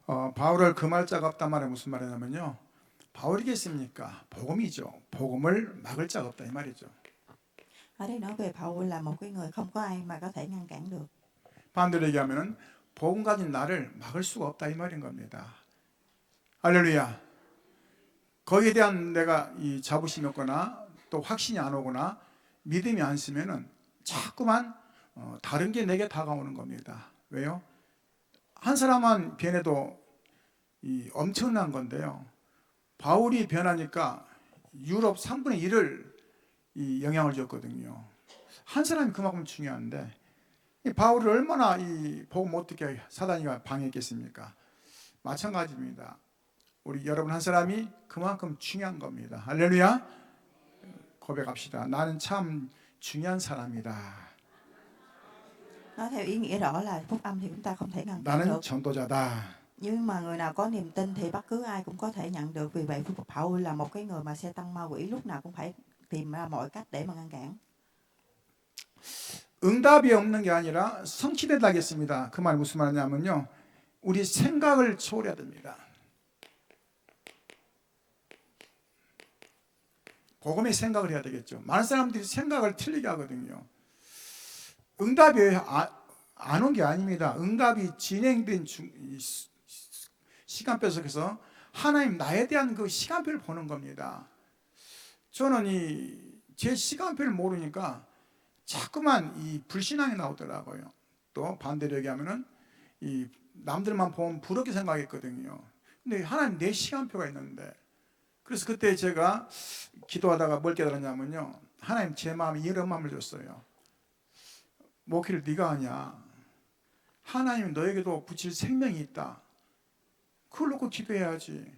바울을 금할 자가 없단 말은 무슨 말이냐면요, 바울이겠습니까? 복음이죠. 복음을 막을 자가 없다 이 말이죠. Ở đây nói về Paul là một cái người không có ai mà có thể ngăn cản được. 반대로 얘기하면은 복음 가진 나를 막을 수가 없다 이 말인 겁니다. 할렐루야. 거기에 대한 내가 이 자부심이 없거나 또 확신이 안 오거나 믿음이 안 쓰면은 자꾸만 다른 게 내게 다가오는 겁니다. 왜요? 한 사람만 변해도 이 엄청난 건데요, 바울이 변하니까 유럽 3분의 1을 이 영향을 줬거든요. 한 사람이 그만큼 중요한데 이 바울을 얼마나 이 복음 어떻게 사단이 방해했겠습니까? 마찬가지입니다. 우리 여러분 한 사람이 그만큼 중요한 겁니다. 할렐루야. 고백합시다. 나는 참 중요한 사람이다. Nói theo ý nghĩa rõ là phúc âm thì chúng ta không thể ngăn cản 나는 được. 전도자다. Nhưng mà người nào có niềm tin thì bất cứ ai cũng có thể nhận được. Vì vậy Paul là một cái người mà Satan ma quỷ lúc nào cũng phải tìm ra mọi cách để mà ngăn cản. 응답이 없는 게 아니라 성취된다겠습니다. 그 말이 무슨 말이냐면요, 우리 생각을 초월해야 됩니다. 복음의 생각을 해야 되겠죠. 많은 사람들이 생각을 틀리게 하거든요. 응답이 안 온 게 아닙니다. 응답이 진행된 시간표 속에서 하나님 나에 대한 그 시간표를 보는 겁니다. 저는 제 시간표를 모르니까 자꾸만 이 불신앙이 나오더라고요. 또 반대로 얘기하면은 이 남들만 보면 부럽게 생각했거든요. 근데 하나님 내 시간표가 있는데, 그래서 그때 제가 기도하다가 뭘 깨달았냐면요, 하나님 제 마음에 이런 마음을 줬어요. 목회를 네가 하냐? 하나님이 너에게도 붙일 생명이 있다. 그걸 놓고 기도해야지.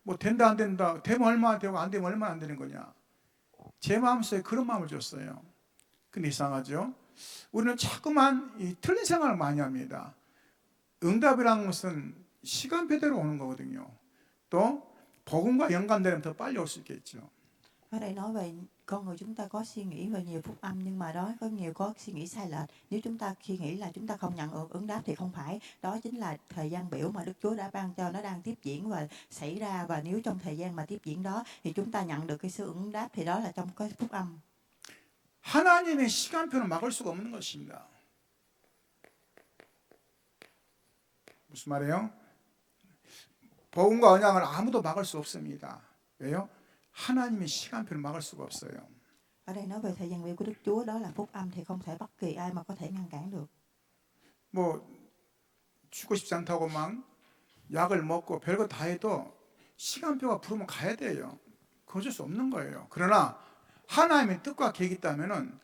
뭐 된다 안 된다, 되면 얼마나 되고 안 되면 얼마나 안 되는 거냐. 제 마음속에 그런 마음을 줬어요. 근데 이상하죠? 우리는 자꾸만 이 틀린 생각을 많이 합니다. 응답이라는 것은 시간표대로 오는 거거든요. 또 복음과 연관되면 더 빨리 올 수 있겠죠. Ở đây nói về con người chúng ta có suy nghĩ về nhiều phúc âm, nhưng mà đó có suy nghĩ sai lệch. Nếu chúng ta suy nghĩ là chúng ta không nhận được ứng đáp thì không phải. Đó chính là thời gian biểu mà Đức Chúa đã ban cho, nó đang tiếp diễn và xảy ra. Và nếu trong thời gian mà tiếp diễn đó thì chúng ta nhận được cái sự ứng đáp thì đó là trong cái phúc âm. 하나님의 시간표는 막을 수가 없는 것입니다. 무슨 말이에요? 복음과 언약을 아무도 막을 수 없습니다. 왜요? 하나님의 시간표를 막을 수가 없어요. Ở đây nói về thời gian biểu của Đức Chúa, đó là phúc âm, thì không thể bất kỳ ai mà có thể ngăn cản được. 뭐 죽고 싶지 않다고 막 약을 먹고 별거 다 해도 시간표가 부르면 가야 돼요. 어쩔 수 없는 거예요. 그러나 하나님의 뜻과 계획이 있다면은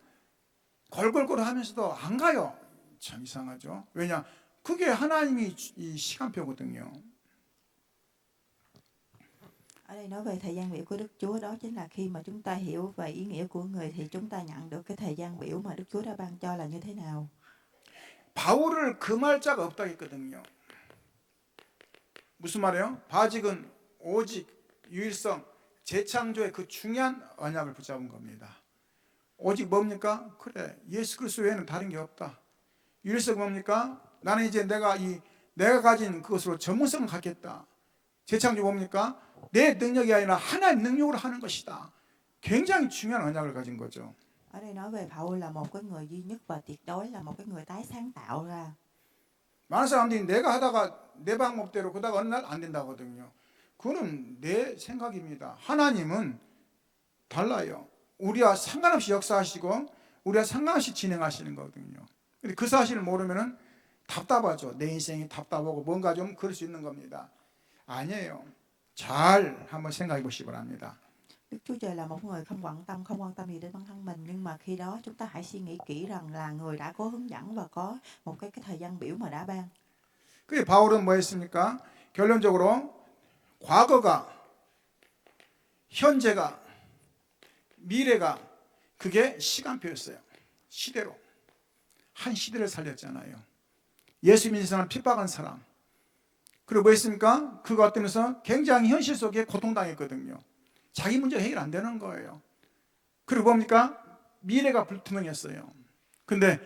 골골골 하면서도 안 가요. 참 이상하죠. 왜냐? 그게 하나님이 이 시간표거든요. Ở đây nói về thời gian biểu của Đức Chúa, đó chính là khi mà chúng ta hiểu về ý nghĩa của người thì chúng ta nhận được cái thời gian biểu mà Đức Chúa đã ban cho là như thế nào. 바울을 금할 자가 없다 했거든요. 무슨 말이에요? 바직은 오직 유일성, 재창조의 그 중요한 언약을 붙잡은 겁니다. 오직 뭡니까? 그래, 예수 그리스도 외에는 다른 게 없다. 유일성 뭡니까? 나는 이제 내가 가진 그것으로 전문성을 갖겠다. 재창조 뭡니까? 내 능력이 아니라 하나님 능력으로 하는 것이다. 굉장히 중요한 언약을 가진 거죠. Ở đây nói về Paul là một cái người duy nhất và tuyệt đối, là một cái người tái sáng tạo ra. 많은 사람들이 내가 하다가 내 방법대로 그러다가 어느 날 안 된다고 하거든요. 그거는 내 생각입니다. 하나님은 달라요. 우리와 상관없이 역사하시고 우리와 상관없이 진행하시는 거거든요. 근데 그 사실을 모르면은 답답하죠. 내 인생이 답답하고 뭔가 좀 그럴 수 있는 겁니다. 아니에요. 잘 한번 생각해 보시기 바랍니다. Đức Chúa Trời là một người không quan tâm gì đến bản thân mình, nhưng mà khi đó chúng ta hãy suy nghĩ kỹ rằng là người đã có hướng dẫn và có một cái thời gian biểu mà đã ban. 그게 바울은 뭐 했습니까? 결론적으로 과거가, 현재가, 미래가 그게 시간표였어요. 시대로. 한 시대를 살렸잖아요. 예수 믿는 사람 핍박한 사람. 그리고 뭐 했습니까? 그거 어떠면서 굉장히 현실 속에 고통당했거든요. 자기 문제 해결 안 되는 거예요. 그리고 뭡니까? 미래가 불투명했어요. 근데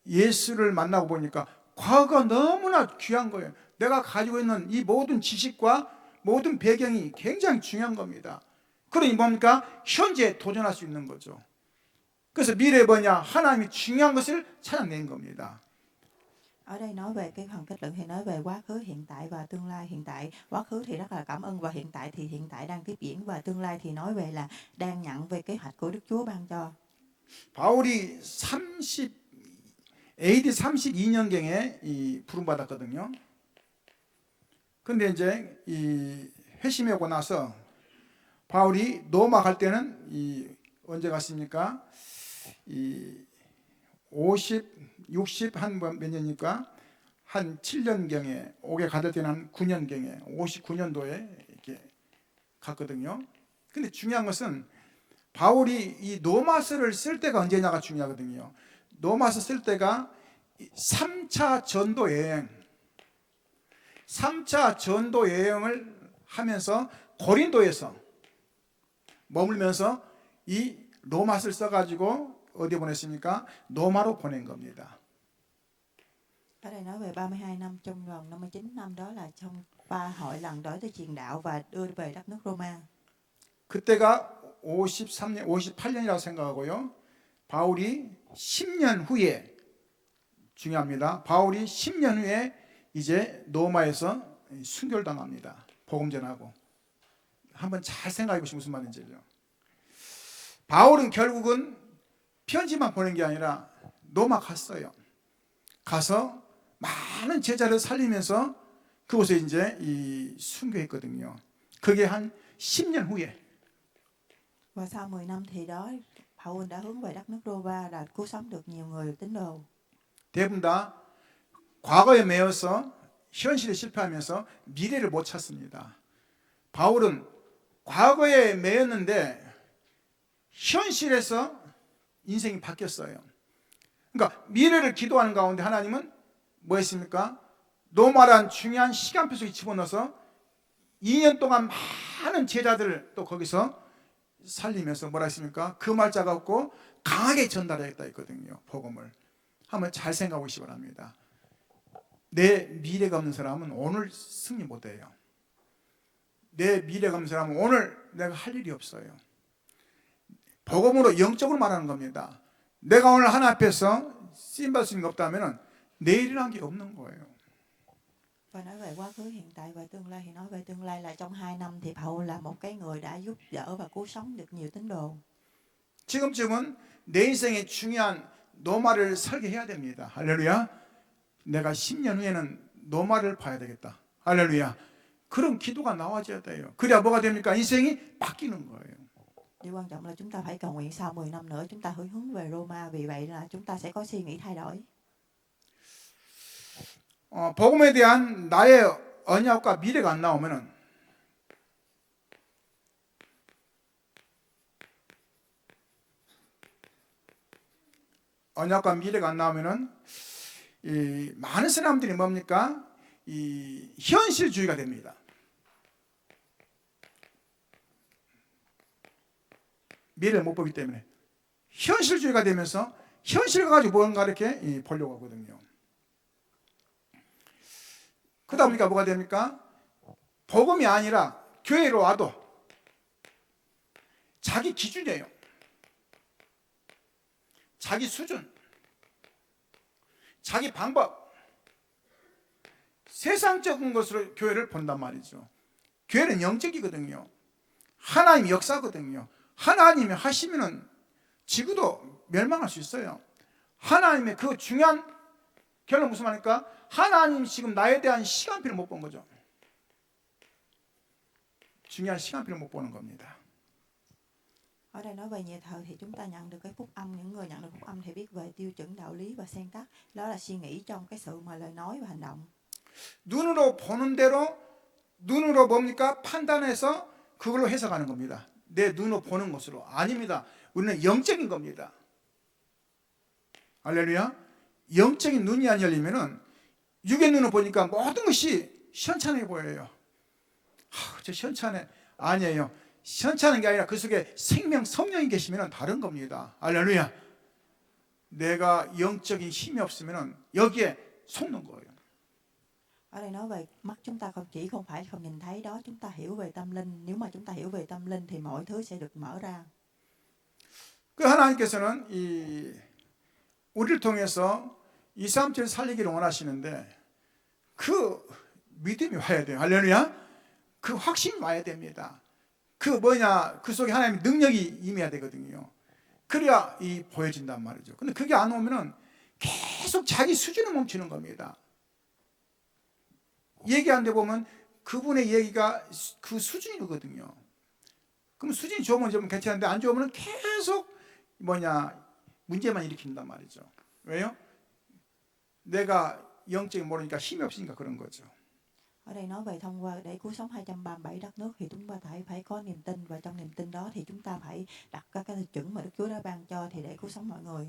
예수를 만나고 보니까 과거가 너무나 귀한 거예요. 내가 가지고 있는 이 모든 지식과 모든 배경이 굉장히 중요한 겁니다. 그러니 뭡니까? 현재에 도전할 수 있는 거죠. 그래서 미래에 뭐냐? 하나님이 중요한 것을 찾아낸 겁니다. Ở đây nói về cái phần kết luận thì nói về quá khứ, hiện tại và tương lai. Hiện tại, quá khứ thì rất là cảm ơn, và hiện tại thì hiện tại đang tiếp diễn, và tương lai thì nói về là đang nhận về kế hoạch của Đức Chúa ban cho. 바울이 AD 32년경에 부름받았거든요. 근데 이제 회심하고 나서 바울이 로마 갈 때는 언제 갔습니까? 60 한 몇 년이니까 한 7년경에, 오게 가될 때는 한 9년경에 59년도에 이렇게 갔거든요. 근데 중요한 것은 바울이 이 로마서를 쓸 때가 언제냐가 중요하거든요. 로마서 쓸 때가 3차 전도 여행, 3차 전도 여행을 하면서 고린도에서 머물면서 이 로마서를 써가지고 어디 보냈습니까? 로마로 보낸 겁니다. Ở đây nói về 32 năm, trong vòng 59 năm đó là trong 3 hội lần đổi tới truyền đạo và đưa về đất nước Roma. 그때가 53년, 58년이라고 생각하고요. 바울이 10년 후에, 중요합니다. 바울이 10년 후에 이제 로마에서 순교를 당합니다. 복음 전하고. 한번 잘 생각해 보시면 무슨 말인지요. 바울은 결국은 편지만 보낸 게 아니라 로마 갔어요. 가서 많은 제자를 살리면서 그곳에 이제 순교했거든요. 그게 한 10년 후에. Và sau 10 năm thì đó, Paul đã hướng về đất nước Roma, là cứu sống được nhiều người tín đồ. 대부분 다 과거에 매여서 현실에 실패하면서 미래를 못 찾습니다. 바울은 과거에 매였는데 현실에서 인생이 바뀌었어요. 그러니까 미래를 기도하는 가운데 하나님은 뭐 했습니까? 로마란 중요한 시간표 속에 집어넣어서 2년 동안 많은 제자들을 또 거기서 살리면서 뭐라 했습니까? 그 말자가 없고 강하게 전달하겠다 했거든요. 복음을. 한번 잘 생각해 보시기 바랍니다. 내 미래가 없는 사람은 오늘 승리 못해요. 내 미래가 없는 사람은 오늘 내가 할 일이 없어요. 복음으로 영적으로 말하는 겁니다. 내가 오늘 하나 앞에서 쓰임받을 수 있는 게 없다면 내일이라는 게 없는 거예요. Và nói về quá khứ, hiện tại và tương lai thì nói về tương lai là trong 2 năm thì Paul là một cái người đã giúp đỡ và cứu sống được nhiều tín đồ. 지금쯤은 내 인생의 중요한 노마를 설계해야 됩니다. 할렐루야. 내가 10년 후에는 노마를 봐야 되겠다. 할렐루야. 그런 기도가 나와줘야 돼요. 그래야 뭐가 됩니까? 인생이 바뀌는 거예요. Điều quan trọng là chúng ta phải cầu nguyện sau 10 năm nữa chúng ta hướng về Roma, vì vậy là chúng ta sẽ có suy nghĩ thay đổi. 복음에 대한 나의 언약과 미래가 안 나오면은 언약과 미래가 안 나오면은 이 많은 사람들이 뭡니까? 이 현실주의가 됩니다. 미래를 못 보기 때문에 현실주의가 되면서 현실을 가지고 뭔가 이렇게 보려고 하거든요. 그러다 보니까 뭐가 됩니까? 복음이 아니라 교회로 와도 자기 기준이에요. 자기 수준, 자기 방법, 세상적인 것으로 교회를 본단 말이죠. 교회는 영적이거든요. 하나님이 역사거든요. 하나님이 하시면은 지구도 멸망할 수 있어요. 하나님의 그 중요한 결론 무슨 말입니까? 하나님 지금 나에 대한 시간표를 못 본 거죠. 중요한 시간표를 못 보는 겁니다. Ở đây nói về nhà thờ thì chúng ta nhận được cái phúc âm, những người nhận được phúc âm thì biết về tiêu chuẩn đạo lý và nguyên tắc, đó là suy nghĩ trong cái sự mà lời nói và hành động. 눈으로 보는 대로 눈으로 뭡니까? 판단해서 그걸로 해석하는 겁니다. 내 눈으로 보는 것으로. 아닙니다. 우리는 영적인 겁니다. 할렐루야. 영적인 눈이 안 열리면은 육의 눈으로 보니까 모든 것이 시원찮게 보여요. 저 시원찮네. 아니에요. 시원찮은 게 아니라 그 속에 생명, 성령이 계시면 다른 겁니다. 할렐루야. 내가 영적인 힘이 없으면 여기에 속는 거예요. Ở đây nói về mắt chúng ta không phải không nhìn thấy đó, chúng ta hiểu về tâm linh. Nếu mà chúng ta hiểu về tâm linh thì mọi thứ sẽ được mở ra. 그 하나님께서는 우리를 통해서 2, 3절 살리기를 원하시는데 그 믿음이 와야 돼요. 할렐루야. 그 확신이 와야 됩니다. 그 속에 하나님의 능력이 임해야 되거든요. 그래야 보여진단 말이죠. 근데 그게 안 오면은 계속 자기 수준을 멈추는 겁니다. 얘기하는데 보면 그분의 얘기가 그 수준이거든요. 그럼 수준이 좋으면 좀 괜찮은데 안 좋으면 계속 문제만 일으킨단 말이죠. 왜요? 내가 영적인 모르니까 힘이 없으니까 그런 거죠. Ở đây nói về thông qua để cứu sống 237 đất nước thì chúng ta phải có niềm tin, và trong niềm tin đó thì chúng ta phải đặt các cái thực chuẩn mà Đức Chúa đã ban cho thì để cứu sống mọi người.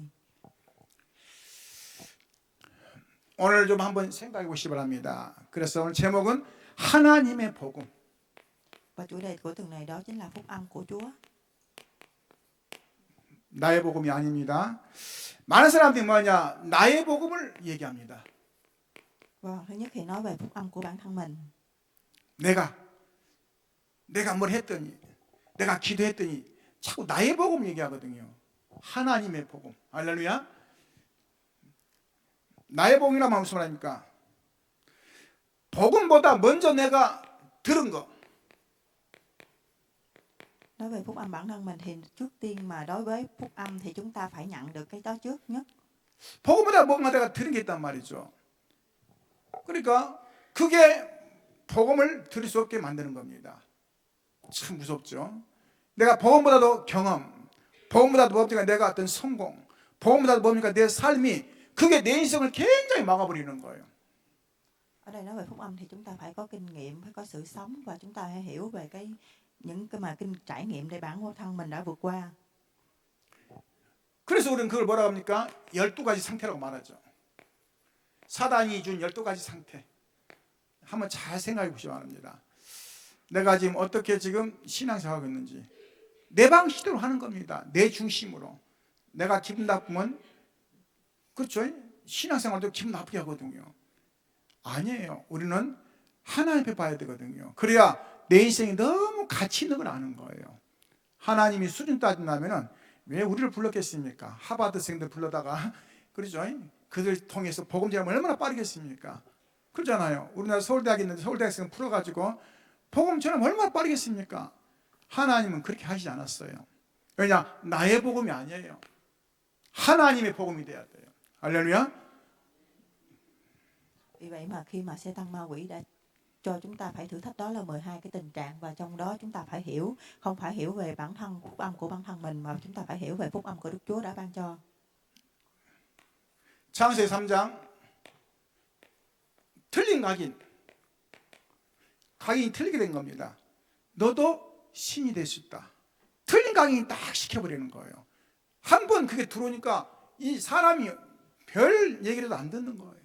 오늘 좀 한번 생각해 보시기 바랍니다. 그래서 오늘 제목은 하나님의 복음. Và chủ đề của tuần này đó chính là phúc âm của Chúa. 나의 복음이 아닙니다. 많은 사람들이 나의 복음을 얘기합니다. Vâng, thứ nhất thì nói về phúc âm của bản thân mình. 내가 뭘 했더니, 내가 기도했더니 자꾸 나의 복음 얘기하거든요. 하나님의 복음. 할렐루야. 나의 복음이란 무슨 말입니까? 복음보다 먼저 내가 들은 거. Nói về phúc âm bản thân mình thì trước tiên mà đối với phúc âm thì chúng ta phải nhận được cái đó trước nhất. 복음보다 뭔가 내가 들은 게 있단 말이죠. 그러니까 그게 복음을 들을 수 없게 만드는 겁니다. 참 무섭죠. 내가 복음보다도 경험, 복음보다도 뭡니까 내가 어떤 성공, 복음보다도 뭡니까 내 삶이 그게 내 인생을 굉장히 막아버리는 거예요. Ở đây nói về phúc âm thì chúng ta phải có kinh nghiệm, phải có sự sống, và chúng ta phải hiểu về những trải nghiệm để bản thân mình đã vượt qua. 그래서 우리는 그걸 뭐라고 합니까? 12가지 상태라고 말하죠. 사단이 준 12가지 상태. 한번 잘 생각해 보시기 바랍니다. 내가 지금 어떻게 지금 신앙생활하고 있는지 내 방식대로 하는 겁니다. 내 중심으로. 내가 기분 나쁘면 그렇죠? 신앙생활도 기분 나쁘게 하거든요. 아니에요. 우리는 하나님 앞에 봐야 되거든요. 그래야 내 인생이 너무 가치 있는 걸 아는 거예요. 하나님이 수준 따진다면은 왜 우리를 불렀겠습니까? 하버드생들 불러다가 그러죠? 그들 통해서 복음 전하면 얼마나 빠르겠습니까? 그러잖아요. 우리나라 서울대학에 있는데 서울대학생 풀어가지고 복음 전하면 얼마나 빠르겠습니까? 하나님은 그렇게 하시지 않았어요. 왜냐? 나의 복음이 아니에요. 하나님의 복음이 돼야 돼요. 할렐루야. Vì vậy mà khi mà xe tăng ma quỷ đã cho chúng ta phải thử thách đó là 12 cái tình trạng, và trong đó chúng ta phải hiểu, không phải hiểu về bản thân phúc âm của bản thân mình, mà chúng ta phải hiểu về phúc âm của Đức Chúa đã ban cho. 창세기 3장 틀린 각인이 틀리게 된 겁니다. 너도 신이 될 수 있다. 틀린 각인이 딱 시켜버리는 거예요. 한 번 그게 들어오니까 이 사람이 별 얘기라도 안 듣는 거예요.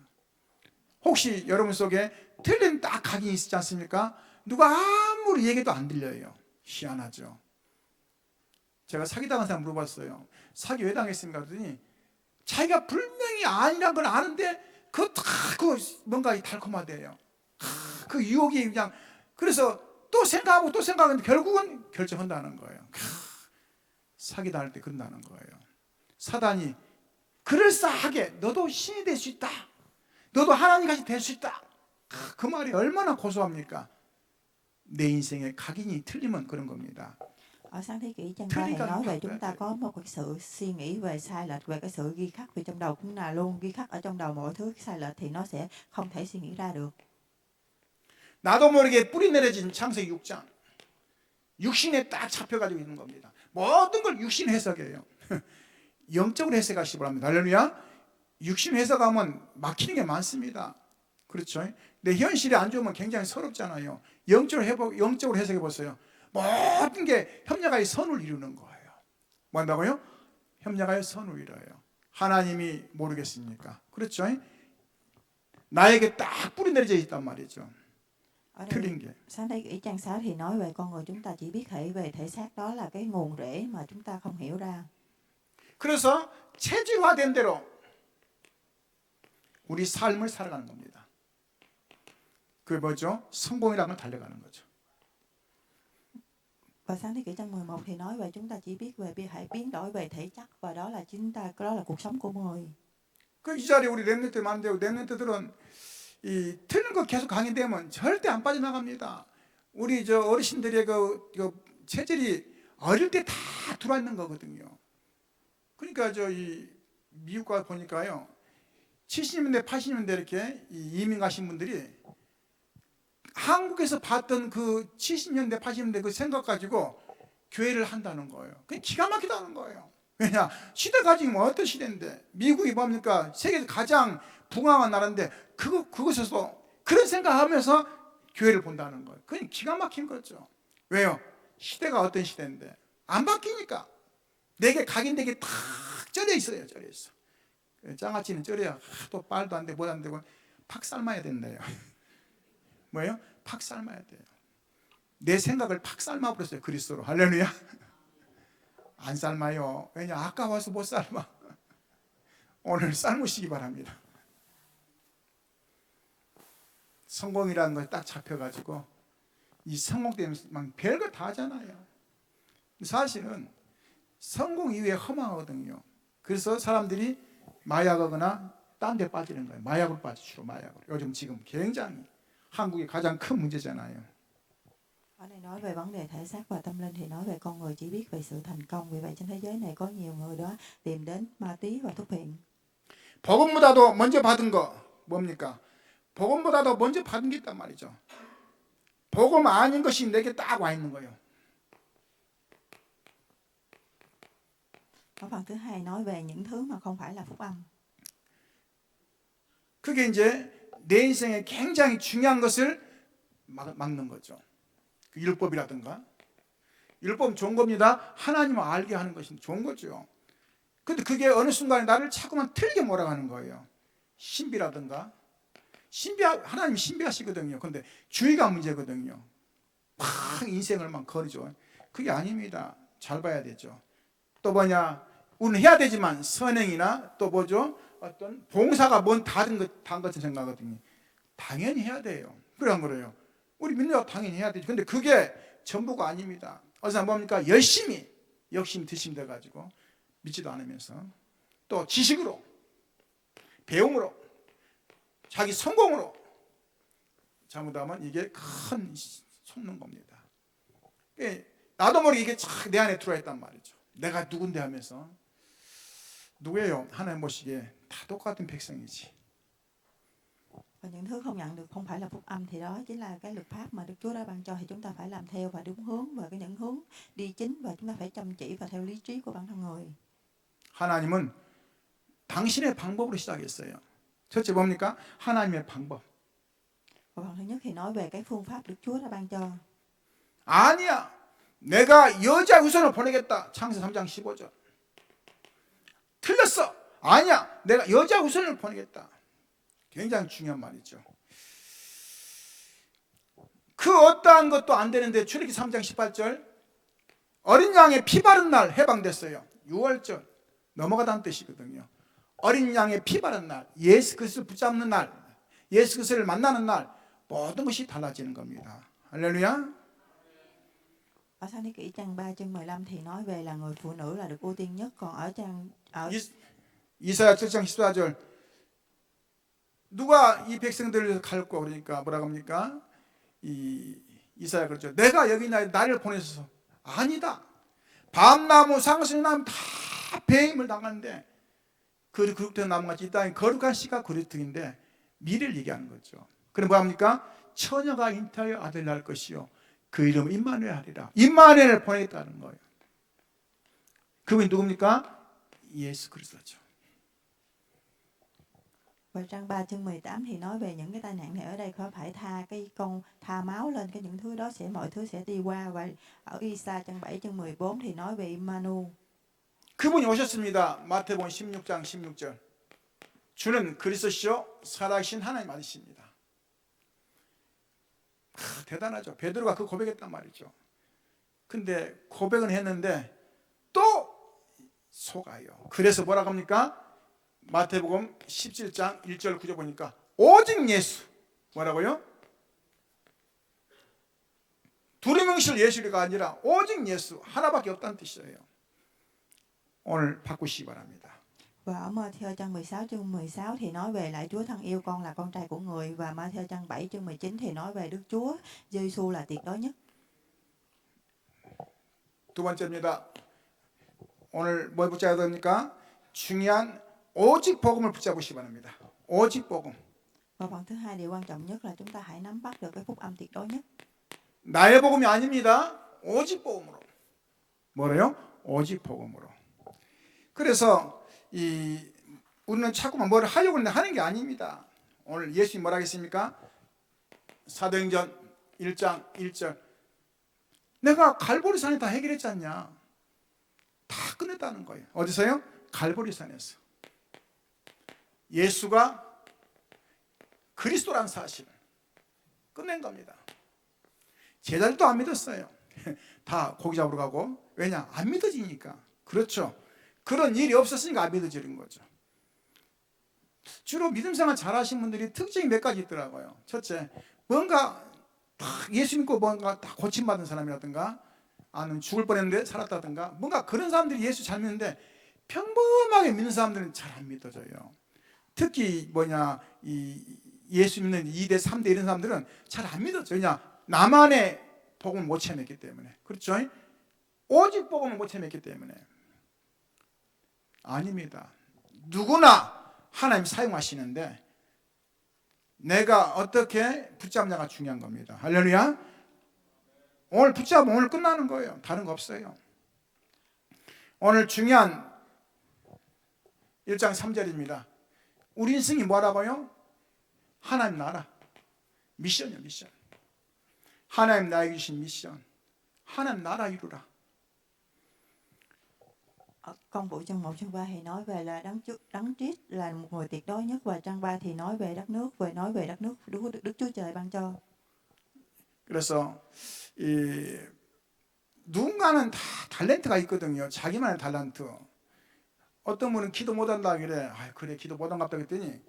혹시 여러분 속에 틀린 딱 각인이 있지 않습니까? 누가 아무리 얘기도 안 들려요. 희한하죠. 제가 사기당한 사람 물어봤어요. 사기 왜 당했습니까? 그랬더니 자기가 분명히 아니란 걸 아는데 그 뭔가 달콤하대요. 그 유혹이 그냥 그래서 또 생각하는데 결국은 결정한다는 거예요. 사기당할 때 그런다는 거예요. 사단이 그럴싸하게 너도 신이 될 수 있다. 너도 하나님같이 될 수 있다. 그 말이 얼마나 고소합니까? 내 인생의 각인이 틀리면 그런 겁니다. Ở sáng thế kỷ trang 3 thì nói về chúng ta có một cái sự suy nghĩ về sai lệch, về cái sự ghi khắc, vì trong đầu chúng ta luôn ghi khắc ở trong đầu mọi thứ sai lệch thì nó sẽ không thể suy nghĩ ra được. 나도 모르게 뿌리 내려진 창세기 6장. 육신에 딱 잡혀가지고 있는 겁니다. 모든 걸 육신 해석이에요. 영적으로 해석하시기 바랍니다. 할렐루야. 육신 해석하면 막히는 게 많습니다. 그렇죠? 근데 현실이 안 좋으면 굉장히 서럽잖아요. 영적으로 해석해 보세요. 모든 게 협력하여 선을 이루는 거예요. 뭐 한다고요? 협력하여 선을 이뤄요. 하나님이 모르겠습니까? 그렇죠? 나에게 딱 뿌리 내려져 있단 말이죠. 틀린 게. Sáng thế kỷ trang 6 thì nói về con người chúng ta chỉ biết hệ về thể xác, đó là cái nguồn rễ mà chúng ta không hiểu ra. 그래서 체질화된 대로 우리 삶을 살아가는 겁니다. 그 뭐죠? 성공이라는 걸 달려가는 거죠. Và sáng thế kỷ trang 11 thì nói về chúng ta chỉ biết về hãy biến đổi về thể chất và đó là đó là cuộc sống của người. 그 이 자리에 우리 렘넌트 많은데 렘넌트들은 이 틀린 거 계속 강의되면 절대 안 빠져나갑니다. 우리 저 어르신들의 그 체질이 어릴 때 다 들어와 있는 거거든요. 그러니까 저 이 미국 가 보니까요, 70년대 80년대 이렇게 이민 가신 분들이 한국에서 봤던 그 70년대 80년대 그 생각 가지고 교회를 한다는 거예요. 그게 기가 막히다는 거예요. 왜냐, 시대가 지금 어떤 시대인데, 미국이 뭡니까 세계에서 가장 붕황한 나라인데 그곳에서 그런 생각하면서 교회를 본다는 거예요. 그게 기가 막힌 거죠. 왜요? 시대가 어떤 시대인데 안 바뀌니까. 내게 각인되게 탁 쩔어 있어요. 쩔어 있어. 장아찌는 쩔어야 또 말도 안 되고 뭐 안 되고 팍 삶아야 된대요. 뭐예요? 팍 삶아야 돼요. 내 생각을 팍 삶아버렸어요. 그리스도로. 할렐루야. 안 삶아요. 왜냐, 아까워서 못 삶아. 오늘 삶으시기 바랍니다. 성공이라는 것이 딱 잡혀가지고 이 성공 때문에 막 별거 다 하잖아요. 사실은 성공 이후에 허망하거든요. 그래서 사람들이 마약하거나 딴 데 빠지는 거예요. 마약으로 빠져, 주로 마약으로. 요즘 지금 굉장히 한국이 가장 큰 문제잖아요. Ở đây nói về vấn đề thể xác và tâm linh thì nói về con người chỉ biết về sự thành công. Vì vậy trên thế giới này có nhiều người đó tìm đến ma túy và thuốc phiện. 복음보다도 먼저 받은 거 뭡니까? 복음보다도 먼저 받은 게 있단 말이죠. 복음 아닌 것이 내게 딱 와 있는 거예요. Ở phần thứ hai nói về những thứ mà không phải là phúc âm. 그게 이제 내 인생에 굉장히 중요한 것을 막는 거죠. 그 율법이라든가. 율법은 좋은 겁니다. 하나님을 알게 하는 것이 좋은 거죠. 근데 그게 어느 순간에 나를 자꾸만 틀리게 몰아가는 거예요. 신비라든가. 하나님이 신비하시거든요. 근데 주의가 문제거든요. 막 인생을 막 거르죠. 그게 아닙니다. 잘 봐야 되죠. 또 뭐냐, 우리는 해야 되지만 선행이나 또 뭐죠, 어떤 봉사가 뭔 다른 것처럼 생각하거든요. 당연히 해야 돼요. 그런 거래요. 우리 믿는다고 당연히 해야 되죠. 근데 그게 전부가 아닙니다. 어디서 뭡니까? 열심히 욕심 드심 돼가지고 믿지도 않으면서 또 지식으로, 배움으로, 자기 성공으로 잘못하면 이게 큰 속는 겁니다. 나도 모르게 이게 착 내 안에 들어와 있단 말이죠. 내가 누군데 하면서. 누구예요? 하나님 보시기에 다 똑같은 백성이지. Và những thứ không nhận được không phải là phúc âm thì đó chính là cái luật pháp mà Đức Chúa đã ban cho, thì chúng ta phải làm theo và đúng hướng và những hướng đi chính, và chúng ta phải chăm chỉ và theo lý trí của bản thân người. 하나님은 당신의 방법으로 시작했어요. 첫째 뭡니까? 하나님의 방법. Và phần thứ nhất thì nói về cái phương pháp Đức Chúa đã ban cho. 아니야, 내가 여자 우선을 보내겠다. 창세 3장 15절. 틀렸어. 아니야, 내가 여자 우선을 보내겠다. 굉장히 중요한 말이죠. 그 어떠한 것도 안 되는데 출애굽기 3장 18절, 어린 양의 피 바른 날 해방됐어요. 6월절 넘어가다는 뜻이거든요. 어린 양의 피 바른 날, 예수 그리스도를 붙잡는 날, 예수 그리스도를 만나는 날, 모든 것이 달라지는 겁니다. 할렐루야. Ở Sáng Thế Kỷ trang 3 chương 15 thì nói về là người phụ nữ là được ưu tiên nhất. Còn ở 이사야 7장 14절, 누가 이 백성들을 갈고 그러니까 뭐라고 합니까? 이사야 그렇죠. 내가 여기 나를 보내서 아니다. 밤나무 상수나무 다 배임을 당하는데 그 그릇된 나무같이 이 땅에 거룩한 씨가 그릇등인데 미래를 얘기하는 거죠. 그럼 뭐합니까? 처녀가 잉태하여 아들 낳을 것이요 그 이름은 임마누엘 하리라. 임마누엘을 보내겠다는 거예요. 그분이 누굽니까? 예수 그리스도죠. Và trang 3 chương 18 thì nói về những cái tai nạn này. Ở đây có phải tha máu lên, cái những thứ đó mọi thứ sẽ đi qua. Và ở Isa trang 7 chương 14 thì nói về Immanuel. 그분이 오셨습니다. 마태복음 16장 16절. 주는 그리스도시요 살아계신 하나님 아니십니다. 대단하죠. 베드로가 그 고백했단 말이죠. 근데 고백은 했는데 또 속아요. 그래서 뭐라고 합니까? 마태복음 17장 1절 9절 보니까 오직 예수, 뭐라고요? 두루뭉실 예수가 아니라 오직 예수 하나밖에 없다는 뜻이에요. 오늘 바꾸시기 바랍니다. Và ở Ma-thi-ơ trang 16 chương 16 thì nói về lại Chúa thân yêu con là con trai của người, và Ma-thi-ơ trang 7 chương 19 thì nói về Đức Chúa Giê-xu là tuyệt đối nhất. 두 번째입니다. 오늘 뭘 붙잡아야 됩니까? 중요한 오직 복음을 붙잡으시기 바랍니다. 오직 복음. Và phần thứ hai, điều quan trọng nhất là chúng ta hãy nắm bắt được cái phúc âm tuyệt đối nhất. 나의 복음이 아닙니다. 오직 복음으로. 뭐래요? 오직 복음으로. 그래서 우리는 자꾸만 뭘 하려고 하는 게 아닙니다. 오늘 예수님 뭐라 했습니까? 사도행전 1장 1절. 내가 갈보리산에 다 해결했지 않냐? 다 끝냈다는 거예요. 어디서요? 갈보리산에서. 예수가 그리스도라는 사실을 끝낸 겁니다. 제자들도 안 믿었어요. 다 고기 잡으러 가고. 왜냐? 안 믿어지니까. 그렇죠. 그런 일이 없었으니까 안 믿어지는 거죠. 주로 믿음 생활 잘하신 분들이 특징이 몇 가지 있더라고요. 첫째, 뭔가 예수 믿고 뭔가 다 고침받은 사람이라든가, 아니면 죽을 뻔했는데 살았다든가, 뭔가 그런 사람들이 예수 잘 믿는데 평범하게 믿는 사람들은 잘 안 믿어져요. 특히 이 예수 믿는 2대, 3대 이런 사람들은 잘 안 믿어져요. 왜냐? 나만의 복음을 못 채맸기 때문에. 그렇죠? 오직 복음을 못 채맸기 때문에. 아닙니다. 누구나 하나님 사용하시는데 내가 어떻게 붙잡냐가 중요한 겁니다. 할렐루야. 오늘 붙잡으면 오늘 끝나는 거예요. 다른 거 없어요. 오늘 중요한 1장 3절입니다. 우리 인생이 뭐라고요? 하나님 나라. 미션이요, 미션. 하나님 나에게 주신 미션. 하나님 나라 이루라. Công vụ chương 1 chương 3 thì nói về là Đấng Christ là một người tuyệt đối nhất, và trang 3 thì nói về đất nước, nói về đất nước Đức Chúa Trời ban cho. 그래서 누군가는 다 탤런트가 있거든요. 자기만의 탤런트. 어떤 분은 기도 못한다 그래. 그래 기도 못한갑다 그랬더니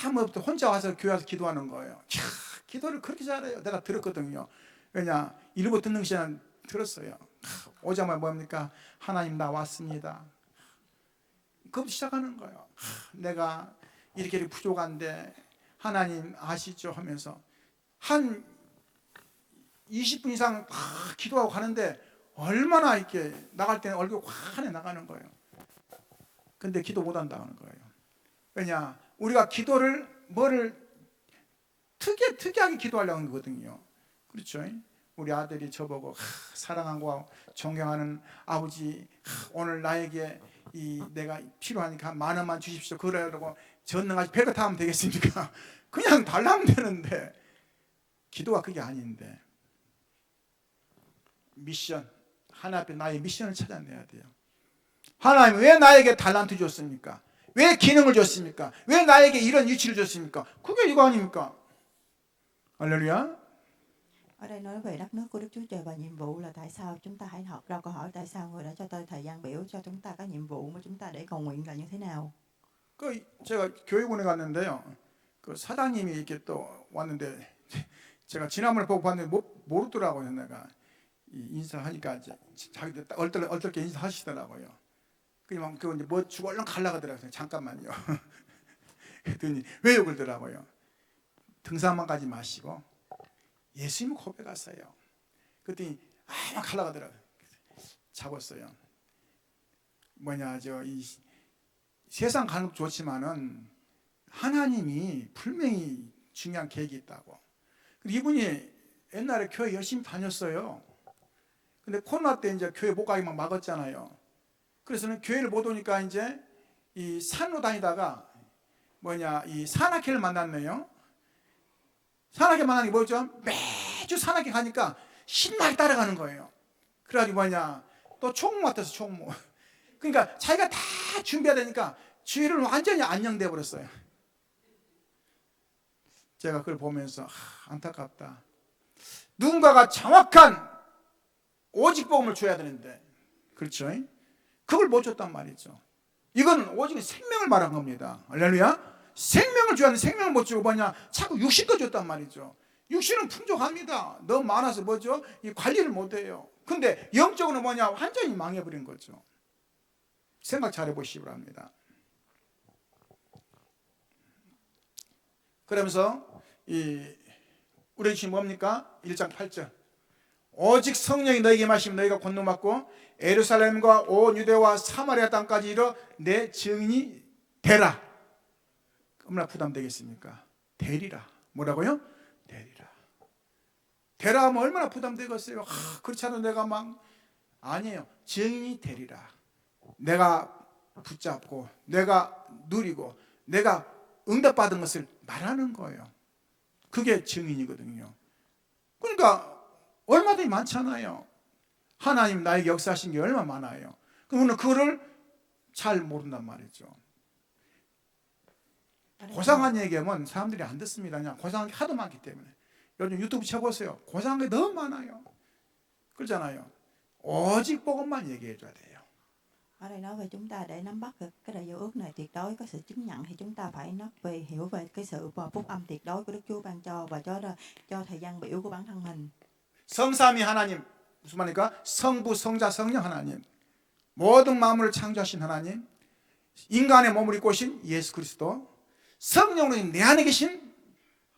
아무 없도 혼자 와서 교회 와서 기도하는 거예요. 기도를 그렇게 잘해요. 내가 들었거든요. 왜냐? 일부 듣는 시간 들었어요. 오자마자 뭡니까? 하나님 나 왔습니다. 그부터 시작하는 거예요. 내가 이렇게 부족한데 하나님 아시죠? 하면서 한 20분 이상 기도하고 가는데 얼마나 이렇게 나갈 때는 얼굴 환해 나가는 거예요. 근데 기도 못 한다는 거예요. 왜냐? 우리가 기도를 특이하게 기도하려고 하는 거거든요. 그렇죠? 우리 아들이 저보고 사랑하고 존경하는 아버지, 오늘 나에게 내가 필요하니까 10,000원만 주십시오. 그러려고 전능하시 별거 다 하면 되겠습니까? 그냥 달라면 되는데 기도가 그게 아닌데 미션, 하나님 앞에 나의 미션을 찾아내야 돼요. 하나님 왜 나에게 달란트 줬습니까? 왜 기능을 줬습니까? 왜 나에게 이런 위치를 줬습니까? 그게 이거 아닙니까? 할렐루야. Ở đây nói về đất nước của Đức Chúa Trời và nhiệm vụ là tại sao chúng ta hãy hỏi ra câu hỏi tại sao người đã cho tôi thời gian biểu cho chúng ta có nhiệm vụ mà chúng ta để cầu nguyện là như thế nào. 제가 교육원에 갔는데요. 그 사장님이 이렇게 또 왔는데 제가 지난번에 보고 봤는데 모르더라고요. 내가 인사하니까 이제 자기들 얼떨게 인사하시더라고요. 그냥 그 이제 뭐 주고 얼른 가려고 하더라고요. 잠깐만요. 그랬더니 왜요 그러더라고요. 등산만 가지 마시고 예수님 고백하세요. 그랬더니 막 가려고 하더라고요. 잡았어요. 이 세상 가는 것도 좋지만은 하나님이 분명히 중요한 계획이 있다고. 이분이 옛날에 교회 열심히 다녔어요. 근데 코로나 때 이제 교회 못 가게 막 막았잖아요. 그래서는 교회를 못 오니까 이제 이 산으로 다니다가 이 산악회를 만났네요. 산악회 만나는 게 뭐죠? 매주 산악회 가니까 신나게 따라가는 거예요. 그래가지고 또 총무 맡아서 총무. 그러니까 자기가 다 준비해야 되니까 주일은 완전히 안녕돼 버렸어요. 제가 그걸 보면서 안타깝다. 누군가가 정확한 오직 복음을 줘야 되는데, 그렇죠? 그걸 못 줬단 말이죠. 이건 오직 생명을 말한 겁니다. 할렐루야. 생명을 줘야 하는데 생명을 못 주고 자꾸 육신도 줬단 말이죠. 육신은 풍족합니다. 너무 많아서 뭐죠? 이 관리를 못해요. 근데 영적으로는 뭐냐? 완전히 망해버린 거죠. 생각 잘 해보시기 바랍니다. 그러면서 우리 주신 뭡니까? 1장 8절. 오직 성령이 너에게 마시면 너희가 권능 받고 예루살렘과 온 유대와 사마리아 땅까지 이르러 내 증인이 되라. 얼마나 부담되겠습니까? 되리라. 뭐라고요? 되리라. 되라 하면 얼마나 부담되겠어요? 그렇지 않아도 내가 막 아니에요. 증인이 되리라. 내가 붙잡고 내가 누리고 내가 응답받은 것을 말하는 거예요. 그게 증인이거든요. 그러니까 얼마든지 많잖아요. 하나님 나에게 역사하신 게 얼마나 많아요. 그러면 그거를 잘 모른단 말이죠. 고상한 얘기하면 사람들이 안 듣습니다. 그냥 고상한 게 하도 많기 때문에. 요즘 유튜브 쳐보세요. 고상한 게 너무 많아요. 그렇잖아요. 오직 복음만 얘기해 줘야 돼요. Ở đây nói về chúng ta để nắm bắt được cái đại giao ước này tuyệt đối có sự chứng nhận thì chúng ta phải hiểu về cái sự phúc âm tuyệt đối của Đức Chúa ban cho và cho thời gian biểu của bản thân mình. 성삼위 하나님 무슨 말입니까? 성부, 성자, 성령 하나님, 모든 만물을 창조하신 하나님, 인간의 몸을 입고 오신 예수 그리스도, 성령으로 내 안에 계신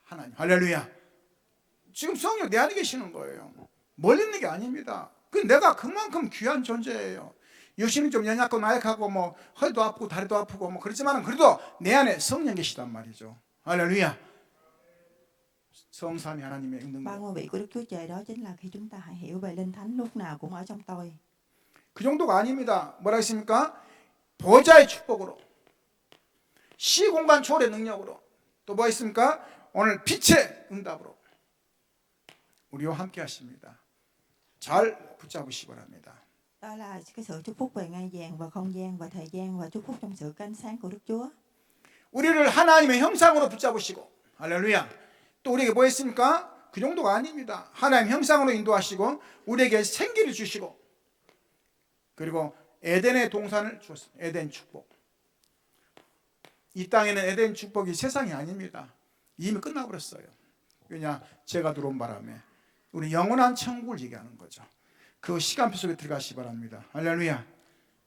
하나님. 할렐루야. 지금 성령 내 안에 계시는 거예요. 멀리 있는 게 아닙니다. 내가 그만큼 귀한 존재예요. 육신은 좀 연약하고 나약하고 뭐 허리도 아프고 다리도 아프고 뭐 그렇지만 그래도 내 안에 성령 계시단 말이죠. 할렐루야. 성삼위 하나님의 능력. Ba ngôi vị của Đức Chúa Trời đó chính là khi chúng ta hãy hiểu về Linh Thánh lúc nào cũng ở trong tôi. 그 정도가 아닙니다. 뭐라 했습니까? 보좌의 축복으로, 시공간 초월의 능력으로, 또 뭐 있습니까? 오늘 빛의 응답으로 우리와 함께 하십니다. 잘 붙잡으시기 바랍니다. Đó là cái sự chúc phúc về ngai vàng và không gian và thời gian và chúc phúc trong sự ánh sáng của Đức Chúa. 우리를 하나님의 형상으로 붙잡으시고, 할렐루야. 또 우리에게 뭐 했습니까? 그 정도가 아닙니다. 하나님 형상으로 인도하시고 우리에게 생기를 주시고, 그리고 에덴의 동산을 주었습니다. 에덴 축복. 이 땅에는 에덴 축복이 세상이 아닙니다. 이미 끝나버렸어요. 왜냐? 죄가 들어온 바람에 우리 영원한 천국을 얘기하는 거죠. 그 시간표 속에 들어가시기 바랍니다. 할렐루야.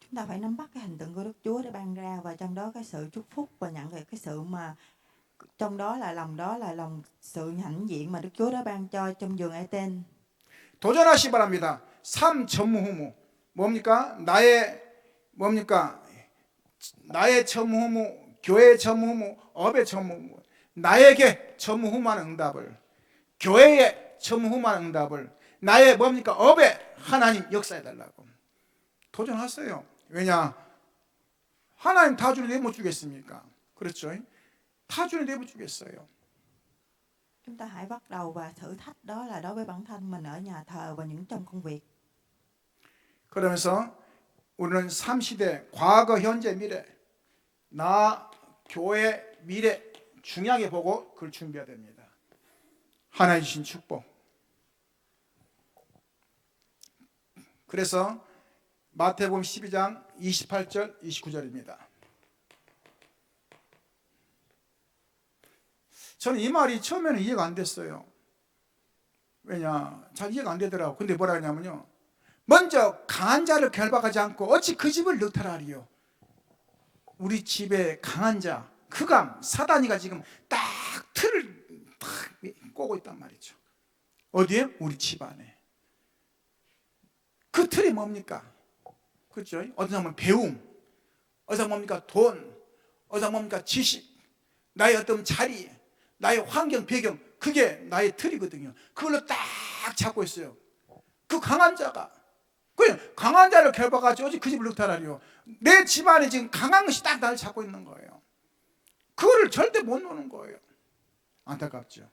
Chúng ta phải nắm bắt cái hình tượng của Đức Chúa để ban ra và trong đó cái sự chúc phúc và nhận về cái sự mà trong đó là lòng sự hãnh diện mà Đức Chúa đã ban cho trong vườn Eden. 도전하시기 바랍니다. 삶 전무후무. 뭡니까? 나의 전무후무, 교회의 전무후무, 업의 전무후무, 나에게 전무후무한 응답을, 교회의 전무후무한 응답을, 나의 업에 하나님 역사해달라고 도전하세요. 왜냐? 하나님 다 주는데 못 주겠습니까? 그렇죠? 다 주는데 못 주겠어요. Chúng ta hãy bắt đầu và thử thách đó là đối với bản thân mình ở nhà thờ và những trong công việc. 그러면서 우리는 3시대 과거, 현재, 미래, 나 교회 미래 중요하게 보고 그걸 준비해야 됩니다. 하나님 주신 축복. 그래서 마태복음 12장 28절 29절입니다. 저는 이 말이 처음에는 이해가 안 됐어요. 왜냐? 잘 이해가 안 되더라고요. 근데 뭐라 하냐면요, 먼저 강한 자를 결박하지 않고 어찌 그 집을 넣더라리요. 우리 집에 강한 자, 그감, 사단이가 지금 딱 틀을 딱 꼬고 있단 말이죠. 어디에? 우리 집 안에. 그 틀이 뭡니까? 그렇죠? 어떤 사람은 배움, 어떤 사람은 뭡니까? 돈, 어떤 사람은 뭡니까? 지식, 나의 어떤 자리, 나의 환경, 배경, 그게 나의 틀이거든요. 그걸로 딱 잡고 있어요. 그 강한 자가. 그냥 강한 자를 결박하지 어찌 그 집을 넣더라리요. 내 집안에 지금 강한 것이 딱 나를 잡고 있는 거예요. 그거를 절대 못 노는 거예요. 안타깝죠.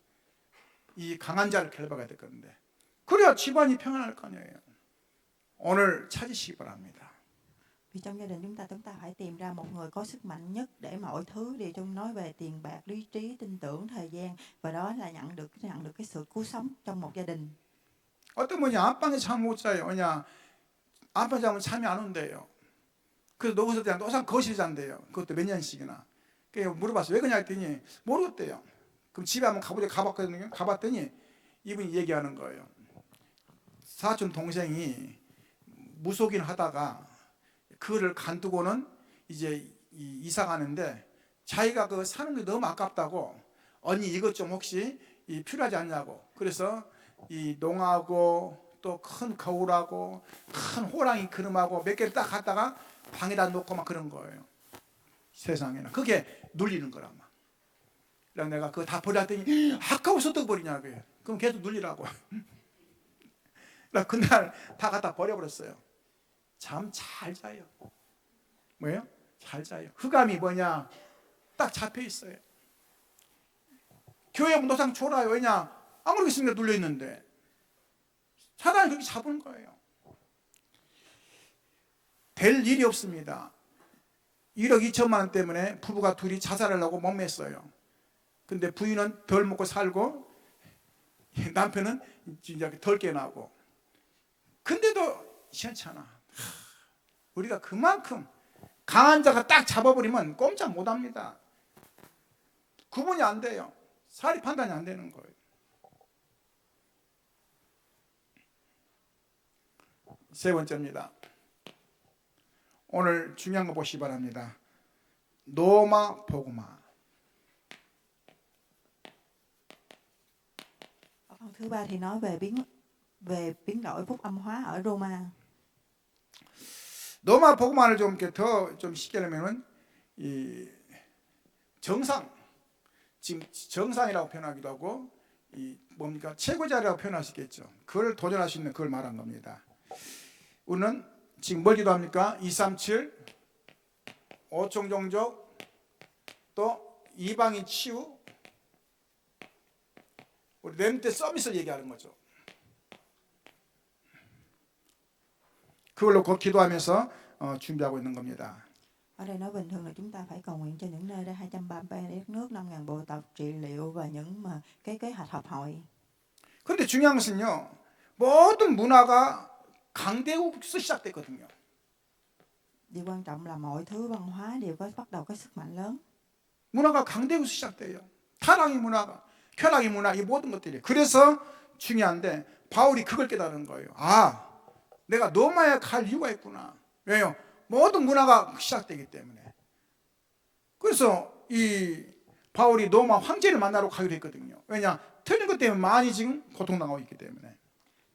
이 강한 자를 결박해야 될 건데, 그래야 집안이 평안할 거 아니에요. 오늘 찾으시기 바랍니다. Vì trong gia đình chúng ta phải tìm ra một người có sức mạnh nhất để mọi thứ đều trong nói về tiền bạc, lý trí, tin tưởng, thời gian, và đó là nhận được cái sự cứu sống trong một gia đình. 어떤 분이 안방에 잠 못 자요. 왜냐? 안방 자면 잠이 안 온대요. 그래서 누워서 그냥 항상 거실에 잔대요. 그것도 몇 년씩이나. 그래서 물어봤어요. 왜 그러냐 했더니 모르겠대요. 그럼 집에 한번 가봤거든요. 가봤더니 이분이 얘기하는 거예요. 사촌 동생이 무속인 하다가 그거를 간두고는 이제 이사 가는데 자기가 그 사는 게 너무 아깝다고 언니 이것 좀 혹시 필요하지 않냐고. 그래서 이 농하고 또 큰 거울하고 큰 호랑이 그림하고 몇 개를 딱 갖다가 방에다 놓고 막 그런 거예요. 세상에나 그게 눌리는 거란 말. 그래서 내가 그거 다 버렸더니 아까워서 또 버리냐고요. 그럼 계속 눌리라고. 나 그날 다 갖다 버려버렸어요. 잠 잘 자요. 뭐예요? 잘 자요. 흑암이 뭐냐? 딱 잡혀 있어요. 교회 노상 졸아요. 왜냐? 아무리 있으니까 눌려 있는데 사단이 그렇게 잡은 거예요. 될 일이 없습니다. 1억 2천만 원 때문에 부부가 둘이 자살하려고 몸맸어요. 근데 부인은 덜 먹고 살고 남편은 진짜 덜 깨나고. 근데도 시원찮아. 우리가 그만큼 강한 자가 딱 잡아버리면 꼼짝 못합니다. 구분이 안 돼요. 사리 판단이 안 되는 거예요. 세 번째입니다. 오늘 중요한 거 보시기 바랍니다. 노마 복음화. Phần thứ ba thì nói về biến đổi phúc âm hóa ở Roma. 노마 복음화를 좀 이렇게 더 좀 쉽게 하려면은 이 정상, 지금 정상이라고 표현하기도 하고 이 뭡니까 최고자라고 표현할 수 있겠죠. 그걸 도전할 수 있는 그걸 말한 겁니다. 우리는 지금 뭘 기도합니까? 237 5총 종족 또 이방인 치유 우리 렘때 서비스를 얘기하는 거죠. 그걸로 곧 기도하면서 준비하고 있는 겁니다. Ở đây nói bình thường là chúng ta phải cầu nguyện cho những nơi đó 233 đất nước, 5.000 bộ tộc trị liệu và những mà cái kế hoạch họp hội. 그런데 중요한 것은요. 모든 문화가 강대국에서 시작됐거든요. Điều quan trọng là mọi thứ văn hóa đều có bắt đầu có sức mạnh lớn. 문화가 강대국에서 시작돼요. 타락의 문화가, 쾌락의 문화, 이 모든 것들이. 그래서 중요한데 바울이 그걸 깨달은 거예요. 아, 내가 로마에 갈 이유가 있구나. 왜요? 모든 문화가 시작되기 때문에. 그래서 이 바울이 로마 황제를 만나러 가기로 했거든요. 왜냐? 틀린 것 때문에 많이 지금 고통당하고 있기 때문에.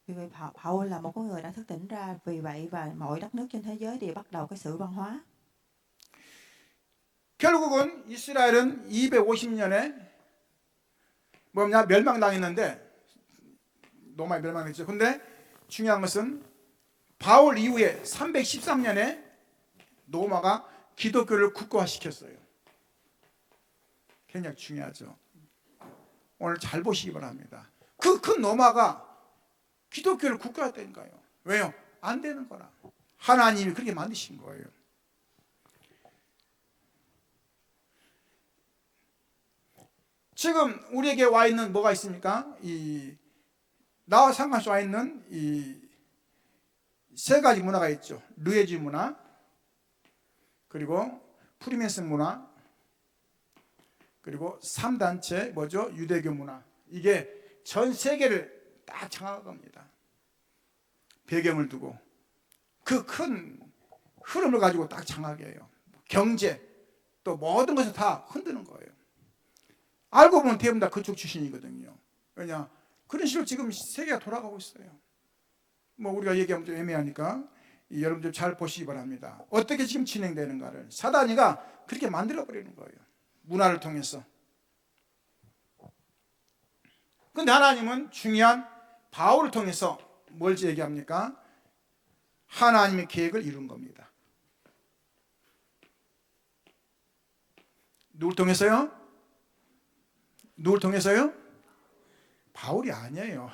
Vì vậy Paul là một con người đã thức tỉnh ra, vì vậy và mọi đất nước trên thế giới đều bắt đầu cái sự văn hóa. 결국은 이스라엘은 250년에 뭐냐 멸망당했는데 로마에 멸망했죠. 근데 중요한 것은 바울 이후에 313년에 로마가 기독교를 국가화시켰어요. 굉장히 중요하죠. 오늘 잘 보시기 바랍니다. 그 큰 로마가 기독교를 국가화했다니까요. 왜요? 안 되는 거라. 하나님이 그렇게 만드신 거예요. 지금 우리에게 와 있는 뭐가 있습니까? 나와 상관없이 와 있는 이 세 가지 문화가 있죠. 르에지 문화, 그리고 프리메슨 문화, 그리고 3단체 뭐죠? 유대교 문화. 이게 전 세계를 딱 장악한 겁니다. 배경을 두고 그 큰 흐름을 가지고 딱 장악해요. 경제 또 모든 것을 다 흔드는 거예요. 알고 보면 대부분 다 그쪽 출신이거든요. 왜냐? 그런 식으로 지금 세계가 돌아가고 있어요. 뭐 우리가 얘기하면 좀 애매하니까 여러분 좀 잘 보시기 바랍니다. 어떻게 지금 진행되는가를 사단이가 그렇게 만들어버리는 거예요. 문화를 통해서. 근데 하나님은 중요한 바울을 통해서 뭘 얘기합니까? 하나님의 계획을 이룬 겁니다. 누굴 통해서요? 누굴 통해서요? 바울이 아니에요.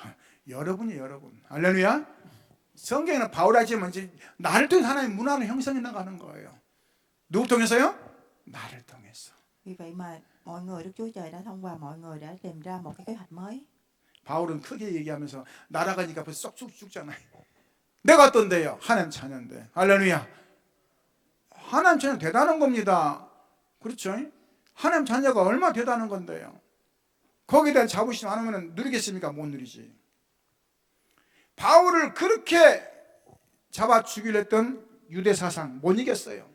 여러분이 여러분. 할렐루야. 성경에는 바울 하지만 이제 나를 통해 하나님의 문화를 형성해 나가는 거예요. 누굴 통해서요? 나를 통해서. Vì vậy mà mọi người Đức Chúa Trời đã thông qua mọi người đã tìm ra một cái kế hoạch mới. 바울은 크게 얘기하면서 날아가니까 벌써 쏙 죽잖아요. 내가 어떤데요? 하나님 자녀인데. 할렐루야. 하나님 자녀 대단한 겁니다. 그렇죠? 하나님 자녀가 얼마나 대단한 건데요. 거기에 대한 자부심 안 하면 누리겠습니까? 못 누리지. 바울을 그렇게 잡아 죽이려 했던 유대 사상 못 이겼어요.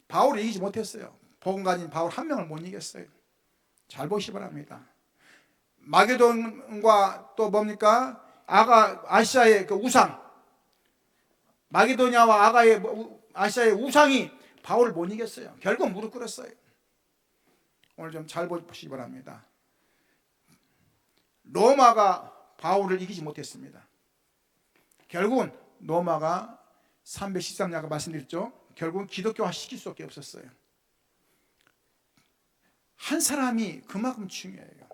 바울을 이기지 못했어요. 복음 가진 바울 한 명을 못 이겼어요. 잘 보시기 바랍니다. 마게돈과 또 뭡니까? 아시아의 그 우상, 마게도냐와 아시아의 우상이 바울을 못 이겼어요. 결국 무릎 꿇었어요. 오늘 좀 잘 보시기 바랍니다. 로마가 바울을 이기지 못했습니다. 결국은 로마가 313년 아까 말씀드렸죠. 결국은 기독교화 시킬 수밖에 없었어요. 한 사람이 그만큼 중요해요.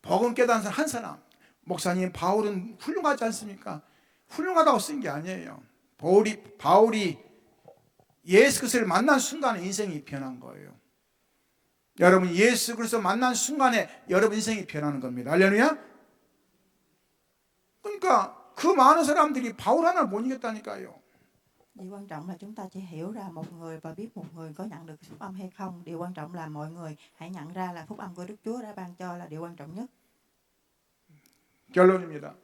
복음 깨달은 사람 한 사람. 목사님, 바울은 훌륭하지 않습니까? 훌륭하다고 쓴 게 아니에요. 바울이 예수 그리스도를 만난 순간에 인생이 변한 거예요. 여러분, 예수 그리스도 만난 순간에 여러분 인생이 변하는 겁니다. 할렐루야. 그러니까 그 많은 사람들이 바울 하나를 못 이겼다니까요. Điều quan trọng là chúng ta chỉ hiểu ra một người và biết một người có nhận được phúc âm hay không. Điều quan trọng là mọi người hãy nhận ra là phúc âm của Đức Chúa đã ban cho là điều quan trọng nhất. 결론입니다.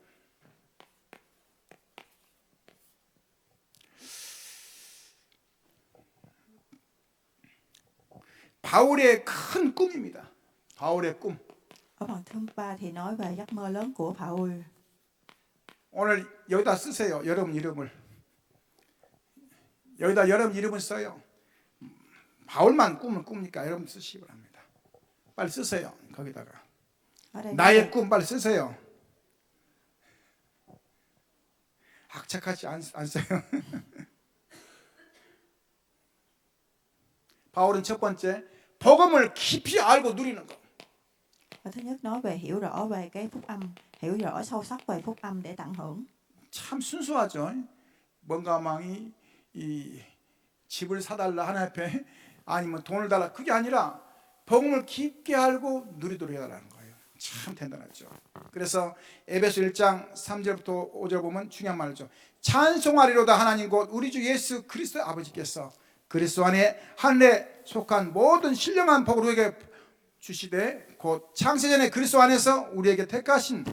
바울의 큰 꿈입니다. 바울의 꿈. Ở phần thứ 3 thì nói về giấc mơ lớn của Paul. 오늘 여기다 쓰세요. 여러분 이름을. 여기다 여러분 이름을 써요. 바울만 꿈을 꿉니까? 여러분 쓰시기 바랍니다. 빨리 쓰세요. 거기다가. Ở đây 나의 꿈 빨리 쓰세요. 악착같이 안 써요. 바울은 첫 번째 복음을 깊이 알고 누리는 것. và thứ nhất nói về hiểu rõ về cái phúc âm, hiểu rõ sâu sắc về phúc âm để tận hưởng. 참 순수하죠. 뭔가 망이 이 집을 사달라 하나님 앞에 아니면 돈을 달라 그게 아니라 복음을 깊게 알고 누리도록 해달라는 거예요. 참 대단하죠. 그래서 에베소 1장 3절부터 5절 보면 중요한 말이죠. 찬송하리로다 하나님 곧 우리 주 예수 그리스도 아버지께서 그리스도 안에 하늘에 속한 모든 신령한 복을 우리에게 주시되 곧 창세전에 그리스도 안에서 우리에게 택하신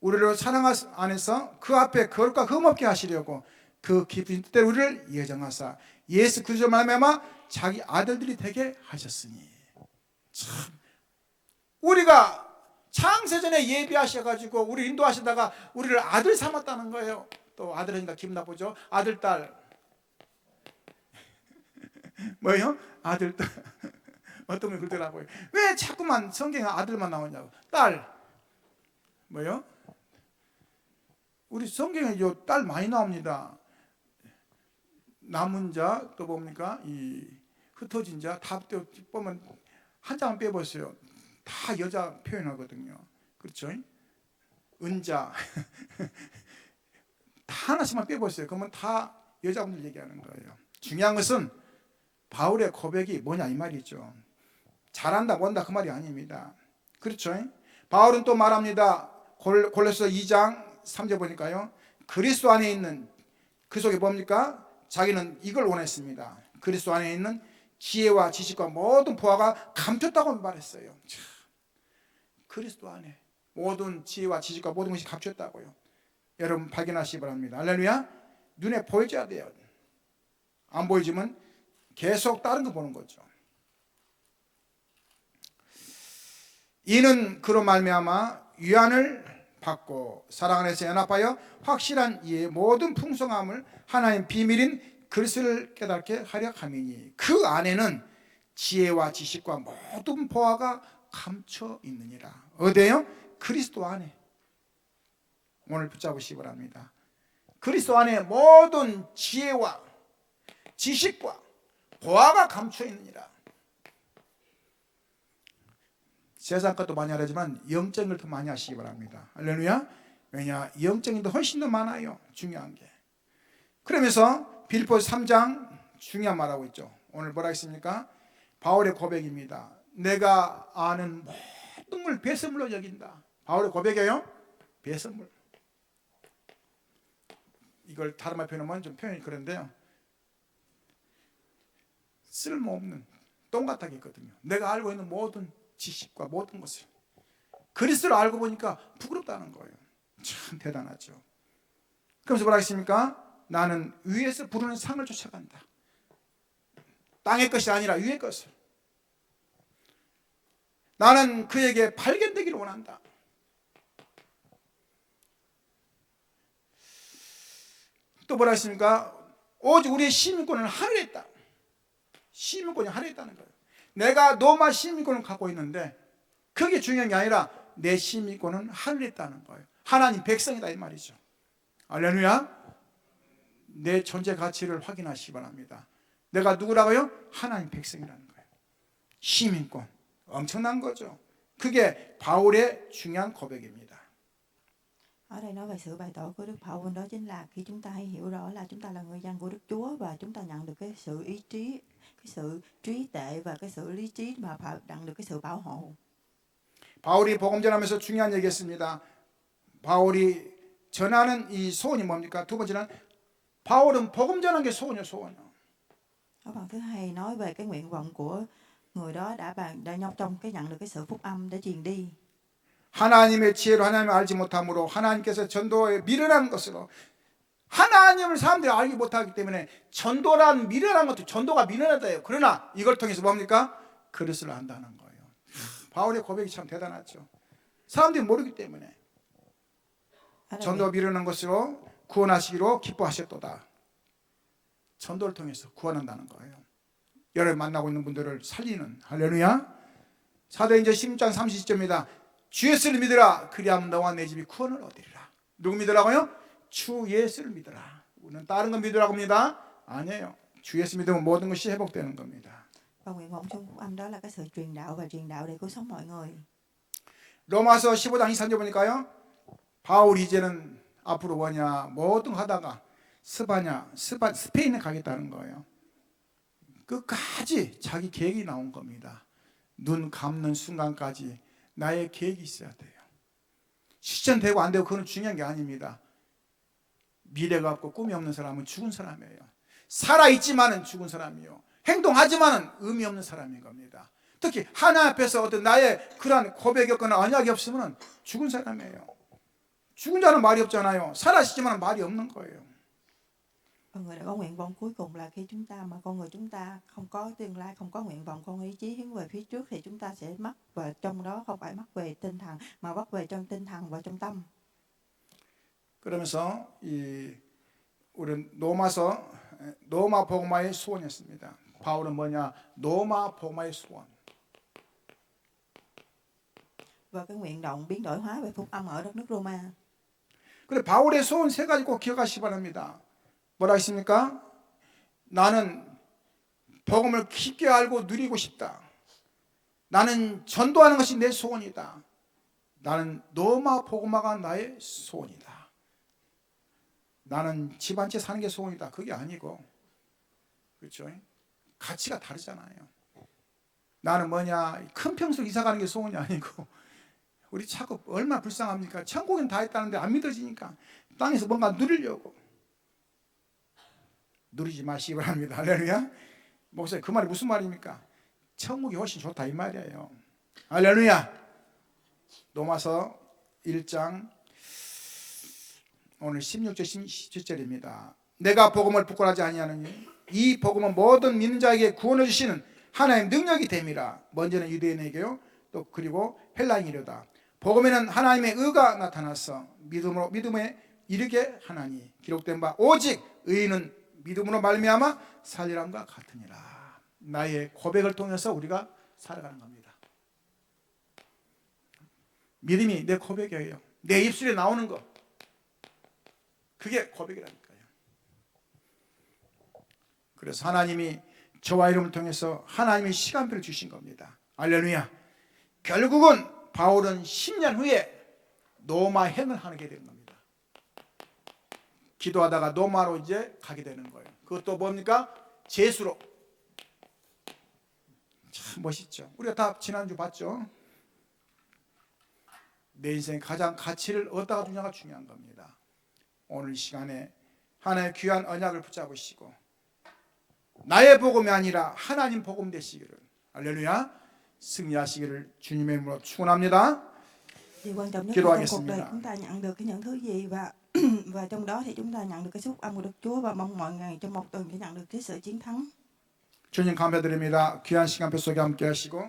우리를 사랑 안에서 그 앞에 거룩과 흠없게 하시려고 그 깊은 뜻대로 우리를 예정하사 예수 그리스도 말미암아 자기 아들들이 되게 하셨으니. 참 우리가 창세전에 예비하셔가지고 우리 인도하시다가 우리를 아들 삼았다는 거예요. 또 아들이니까 기분 나쁘죠. 아들 딸 뭐예요? 아들 딸 어떤 분 그러더라고요. 왜 자꾸만 성경에 아들만 나오냐고. 딸 뭐예요? 우리 성경에 딸 많이 나옵니다. 남은 자 또 뭡니까? 이 흩어진 자 다 보면 한 장만 빼보세요. 다 여자 표현하거든요. 그렇죠? 은자 다 하나씩만 빼보세요. 그러면 다 여자분들 얘기하는 거예요. 중요한 것은 바울의 고백이 뭐냐 이 말이죠. 잘한다 못한다 그 말이 아닙니다. 그렇죠? 바울은 또 말합니다. 골로새 2장 3절 보니까요. 그리스도 안에 있는 그 속에 뭡니까? 자기는 이걸 원했습니다. 그리스도 안에 있는 지혜와 지식과 모든 보화가 감췄다고 말했어요. 참, 그리스도 안에 모든 지혜와 지식과 모든 것이 감췄다고요. 여러분 발견하시기 바랍니다. 할렐루야. 눈에 보여줘야 돼요. 안 보여주면 계속 다른 거 보는 거죠. 이는 그로 말미암아 위안을 받고 사랑 안에서 연합하여 확실한 이의 모든 풍성함을 하나님 비밀인 그리스도를 깨닫게 하려 함이니 그 안에는 지혜와 지식과 모든 보화가 감춰 있느니라. 어디에요? 그리스도 안에. 오늘 붙잡으시기 바랍니다. 그리스도 안에 모든 지혜와 지식과 보화가 감춰 있느니라. 세상 것도 많이 하지만 영적인 걸 더 많이 하시기 바랍니다. 할렐루야. 왜냐? 영적인 게 훨씬 더 많아요. 중요한 게. 그러면서 빌립보서 3장 중요한 말하고 있죠. 오늘 뭐라 했습니까? 바울의 고백입니다. 내가 아는 모든 걸 배설물로 여긴다. 바울의 고백이에요. 배설물. 이걸 다른 말 표현하면 좀 표현이 그런데요. 쓸모없는 똥같다고 했거든요. 내가 알고 있는 모든 지식과 모든 것을 그리스도를 알고 보니까 부끄럽다는 거예요. 참 대단하죠. 그러면서 뭐라 했습니까? 나는 위에서 부르는 상을 쫓아간다. 땅의 것이 아니라 위의 것을. 나는 그에게 발견되기를 원한다. 또 뭐라 했습니까? 오직 우리의 시민권은 하늘에 있다. 시민권이 하늘에 있다는 거예요. 내가 노마 시민권을 갖고 있는데 그게 중요한 게 아니라 내 시민권은 하늘에 있다는 거예요. 하나님 백성이다 이 말이죠. 할렐루야. 내 존재 가치를 확인하시기 바랍니다. 내가 누구라고요? 하나님 백성이라는 거예요. 시민권 엄청난 거죠. 그게 바울의 중요한 고백입니다. Ở đây nói về sự bày tỏ của Đức Phaolô, đó chính là khi chúng ta hay hiểu rõ là chúng ta là người dân của Đức Chúa và chúng ta nhận được cái sự ý trí, cái sự trí tuệ và cái sự lý trí mà phải nhận được cái sự bảo hộ. 바울이 복음 전하면서 중요한 얘기했습니다. 바울이 전하는 이 소원이 뭡니까? 두 번째는 바울은 복음 전하는 게 소원이요, 소원이요. Ở phần thứ hai nói về cái nguyện vọng của người đó đã nhóc trong cái nhận được cái sự phúc âm để truyền đi. 하나님의 지혜로 하나님을 알지 못함으로 하나님께서 전도에 미련한 것으로 하나님을 사람들이 알지 못하기 때문에 전도란 미련한 것도 전도가 미련하다예요. 그러나 이걸 통해서 뭡니까? 그리스도를 안다는 거예요. 바울의 고백이 참 대단하죠. 사람들이 모르기 때문에 Ở đây 전도가 미련한 것으로 구원하시기로 기뻐하셨도다. 전도를 통해서 구원한다는 거예요. 여러분 만나고 있는 분들을 살리는 할렐루야. 사도행전 16장 30절입니다. 주 예수를 믿으라. 그리하면 너와 내 집이 구원을 얻으리라. 누구 믿으라고요? 주 예수를 믿으라. 우리는 다른 거 믿으라고 합니다. 아니에요. 주 예수 믿으면 모든 것이 회복되는 겁니다. và nguyện vọng trong phúc âm đó là cái sự truyền đạo và truyền đạo để cứu sống mọi người. 로마서 15장 23절 보니까요. 바울이 이제는 앞으로 뭐냐 뭐든 하다가 스페인에 가겠다는 거예요. 끝까지 자기 계획이 나온 겁니다. 눈 감는 순간까지 나의 계획이 있어야 돼요. 실천되고 안 되고 그건 중요한 게 아닙니다. 미래가 없고 꿈이 없는 사람은 죽은 사람이에요. 살아있지만은 죽은 사람이요. 행동하지만은 의미 없는 사람인 겁니다. 특히 하나님 앞에서 어떤 나의 그러한 고백이 없거나 언약이 없으면 죽은 사람이에요. 죽은 자는 말이 없잖아요. 살아있지만 말이 없는 거예요. Con người đã có nguyện vọng cuối cùng là khi chúng ta mà con người chúng ta không có tương lai, không có nguyện vọng, không ý chí hướng về phía trước thì chúng ta sẽ mắc về trong đó không phải mắc về tinh thần mà mắc về trong tinh thần và trong tâm. 그러면서 우리 노마 복음화의 소원이었습니다. 바울은 뭐냐? 노마 복음화의 소원. Và cái nguyện động biến đổi hóa về phúc âm ở đất nước Roma. 그래 바울의 소원 세 가지 꼭 기억하시기 바랍니다. 뭐라 했습니까? 나는 복음을 깊게 알고 누리고 싶다. 나는 전도하는 것이 내 소원이다. 나는 노마 복음화가 나의 소원이다. 나는 집 한 채 사는 게 소원이다. 그게 아니고, 그렇죠? 가치가 다르잖아요. 나는 뭐냐, 큰 평수 이사 가는 게 소원이 아니고, 우리 자꾸 얼마나 불쌍합니까? 천국엔 다 있다는데 안 믿어지니까 땅에서 뭔가 누리려고. 누리지 마시기 바랍니다. 할렐루야. 목사님 그 말이 무슨 말입니까? 천국이 훨씬 좋다 이 말이에요. 할렐루야. 로마서 1장 오늘 16절 17절입니다. 내가 복음을 부끄러워하지 아니하느니 이 복음은 모든 믿는 자에게 구원을 주시는 하나님의 능력이 됨이라. 먼저는 유대인에게요 또 그리고 헬라인이로다. 복음에는 하나님의 의가 나타나서 믿음에 이르게 하나니 기록된 바 오직 의인은 믿음으로 말미암아 살리람과 같으니라. 나의 고백을 통해서 우리가 살아가는 겁니다. 믿음이 내 고백이에요. 내 입술에 나오는 거. 그게 고백이라니까요. 그래서 하나님이 저와 이름을 통해서 하나님의 시간표를 주신 겁니다. 할렐루야. 결국은 바울은 10년 후에 노마행을 하게 되는 겁니다. 기도하다가 노마로 이제 가게 되는 거예요. 그것도 뭡니까? 제수로. 참 멋있죠. 우리가 다 지난주 봤죠. 내 인생에 가장 가치를 얻다가 주냐가 중요한 겁니다. 오늘 시간에 하나님의 귀한 언약을 붙잡으시고 나의 복음이 아니라 하나님 복음 되시기를 할렐루야. 승리하시기를 주님의 이름으로 축원합니다. Điều quan trọng nhất Kiều là Đoan trong cuộc đời Gesundheit. chúng ta nhận được cái những thứ gì và trong đó thì chúng ta nhận được cái phúc âm của Đức Chúa và mong mọi ngày trong một tuần sẽ nhận được cái sự chiến thắng. 주님 감사드립니다. 귀한 시간표 속에 함께 하시고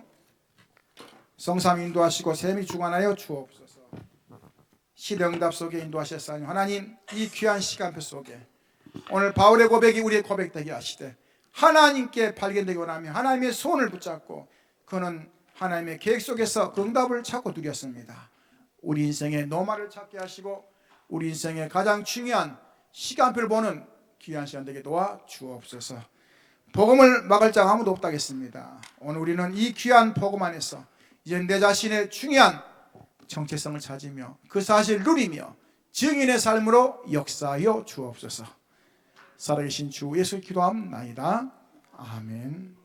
성삼 인도하시고 샘이 주관하여 주옵소서. 시대응답 속에 인도하셨사니 하나님 이 귀한 시간표 속에 오늘 바울의 고백이 우리의 고백되게 하시되 하나님께 발견되기 원하며 하나님의 손을 붙잡고 그는 하나님의 계획 속에서 그 응답을 찾고 누렸습니다. 우리 인생의 노마를 찾게 하시고 우리 인생의 가장 중요한 시간표를 보는 귀한 시간 되게 도와 주옵소서. 복음을 막을 자가 아무도 없다겠습니다. 오늘 우리는 이 귀한 복음 안에서 이제 내 자신의 중요한 정체성을 찾으며 그 사실을 누리며 증인의 삶으로 역사하여 주옵소서. 살아계신 주 예수 기도함나이다. 아멘.